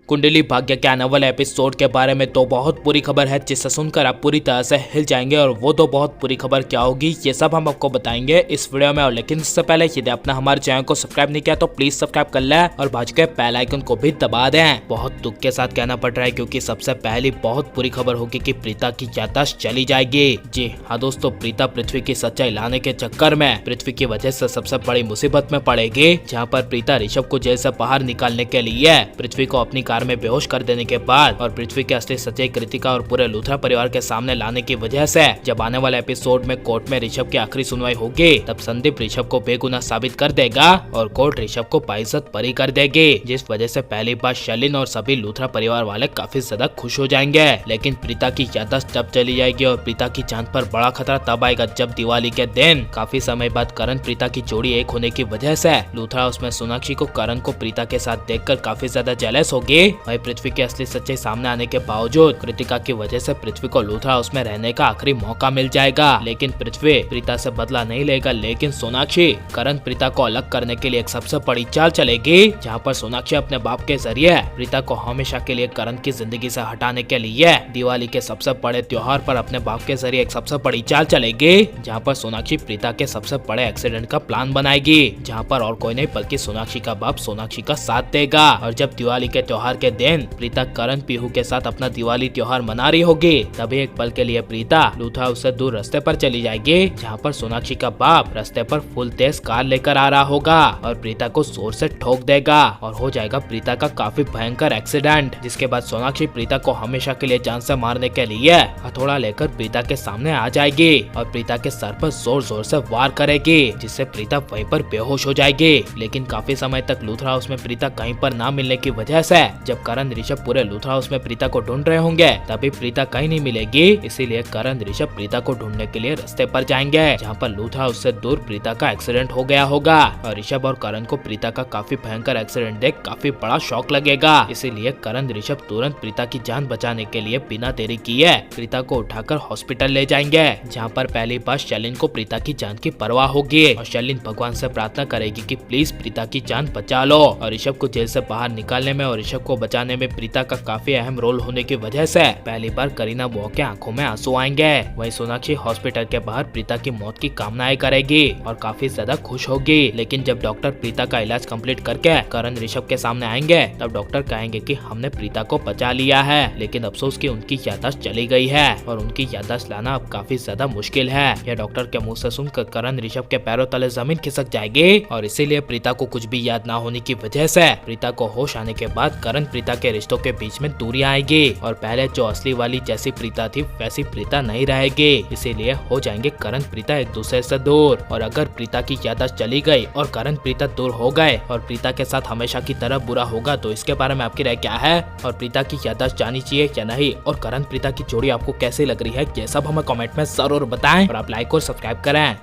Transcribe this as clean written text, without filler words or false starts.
कुंडली भाग्य के आने वाले एपिसोड के बारे में तो बहुत बुरी खबर है, जिसे सुनकर आप पूरी तरह से हिल जाएंगे। और वो तो बहुत बुरी खबर क्या होगी ये सब हम आपको बताएंगे इस वीडियो में। और लेकिन इससे पहले यदि आपने हमारे चैनल को सब्सक्राइब नहीं किया तो प्लीज सब्सक्राइब कर ले और बाजू के बेल आइकन को भी दबा दें। बहुत दुख के साथ कहना पड़ रहा है, क्योंकि सबसे पहली बहुत बुरी खबर होगी कि प्रीता की याददाश्त चली जाएगी। जी हाँ दोस्तों, प्रीता पृथ्वी की सच्चाई लाने के चक्कर में पृथ्वी की वजह से सबसे बड़ी मुसीबत में पड़ेगी। जहाँ पर प्रीता ऋषभ को जेल से बाहर निकालने के लिए पृथ्वी को अपनी कार में बेहोश कर देने के बाद और पृथ्वी के असली सच्चाई कृतिका और पूरे लूथरा परिवार के सामने लाने की वजह से जब आने वाले एपिसोड में कोर्ट में ऋषभ की आखिरी सुनवाई होगी, तब संदीप ऋषभ को बेगुनाह साबित कर देगा और कोर्ट ऋषभ को बाइज्जत बरी कर देगी। जिस वजह से पहली बार शैलिन और सभी लूथरा परिवार वाले काफी ज्यादा खुश हो जाएंगे। लेकिन प्रीता की याददाश्त तब चली जाएगी और प्रीता की जान पर बड़ा खतरा तब आएगा जब दिवाली के दिन काफी समय बाद करण प्रीता की जोड़ी एक होने की वजह से लूथरा उसमें सोनाक्षी को करण को प्रीता के साथ देखकर काफी ज्यादा जेलस होगी। वही पृथ्वी की असली सच्चाई सामने आने के बावजूद कृतिका की वजह से पृथ्वी को लूथरा उसमें रहने का आखिरी मौका मिल जाएगा। लेकिन पृथ्वी प्रीता से बदला नहीं लेगा, लेकिन सोनाक्षी करण प्रीता को अलग करने के लिए एक सबसे बड़ी चाल चलेगी, जहां पर सोनाक्षी अपने बाप के जरिए प्रीता को हमेशा के लिए करण की जिंदगी से हटाने के लिए दिवाली के सबसे बड़े त्योहार पर अपने बाप के जरिए एक सबसे बड़ी चाल चलेगी, जहां पर सोनाक्षी प्रीता के सबसे बड़े एक्सीडेंट का प्लान बनाएगी, जहां पर और कोई नहीं बल्कि सोनाक्षी का बाप सोनाक्षी का साथ देगा। और जब दिवाली के त्योहार के दिन प्रीता करण पीहू के साथ अपना दिवाली त्योहार मना रही होगी, तभी एक पल के लिए प्रीता लूथरा उससे दूर रास्ते पर चली जाएगी, जहाँ पर सोनाक्षी का बाप रास्ते पर फुल तेज कार लेकर आ रहा होगा और प्रीता को जोर से ठोक देगा और हो जाएगा प्रीता का काफी भयंकर एक्सीडेंट। जिसके बाद सोनाक्षी प्रीता को हमेशा के लिए जान से मारने के लिए हथौड़ा लेकर प्रीता के सामने आ जाएगी और प्रीता के सर पर जोर जोर से वार करेगी, जिससे प्रीता वहीं पर बेहोश हो जाएगी। लेकिन काफी समय तक लूथरा हाउस में प्रीता कहीं पर ना मिलने की वजह से जब करण ऋषभ पूरे लूथरा हाउस में प्रीता को ढूंढ रहे होंगे, तभी प्रीता कहीं नहीं मिलेगी। इसीलिए करण ऋषभ प्रीता को ढूंढने के लिए रास्ते पर जाएंगे, जहाँ पर लूथरा हाउस से दूर प्रीता का एक्सीडेंट हो गया होगा और ऋषभ और करण को प्रीता का काफी भयंकर एक्सीडेंट देख काफी बड़ा शॉक लगेगा। इसीलिए करण ऋषभ तुरंत प्रीता की जान बचाने के लिए बिना देरी किए प्रीता को उठाकर हॉस्पिटल ले जाएंगे, जहाँ पर पहली बार शैलिन को प्रीता की जान की परवाह होगी और शैलिन भगवान से प्रार्थना करेगी कि प्लीज प्रीता की जान बचा लो। और ऋषभ को जेल से बाहर निकालने में और ऋषभ को बचाने में प्रीता का काफी अहम रोल होने की वजह से पहली बार करीना बुआ के आंखों में आंसू आएंगे। वहीं सोनाक्षी हॉस्पिटल के बाहर प्रीता की मौत की कामनाएं करेगी और काफी ज्यादा खुश होगी। लेकिन जब डॉक्टर प्रीता का इलाज कंप्लीट करके करण ऋषभ के सामने आएंगे, तब डॉक्टर कहेंगे कि हमने प्रीता को बचा लिया है, लेकिन अफसोस कि उनकी याददाश्त चली गई है और उनकी याददाश्त लाना अब काफी ज्यादा मुश्किल है। यह डॉक्टर के मुंह से सुनकर करण ऋषभ के पैरों तले जमीन खिसक जाएगी और इसीलिए प्रीता को कुछ भी याद ना होने की वजह से प्रीता को होश आने के बाद करण प्रीता के रिश्तों के बीच में दूरी आएगी और पहले जो असली वाली जैसी प्रीता थी वैसी प्रीता नहीं रहेगी। इसीलिए हो जाएंगे करण प्रीता एक दूसरे से दूर। और अगर प्रीता की याददाश्त चली गई और करण प्रीता दूर हो गए और प्रीता के साथ हमेशा की तरह बुरा होगा, तो इसके बारे में आपकी राय क्या है? और प्रीता की याददाश्त जानी चाहिए या नहीं? और करण प्रीता की जोड़ी आपको कैसी लग रही है, ये सब हमें कमेंट में जरूर बताएं और आप लाइक और सब्सक्राइब करें।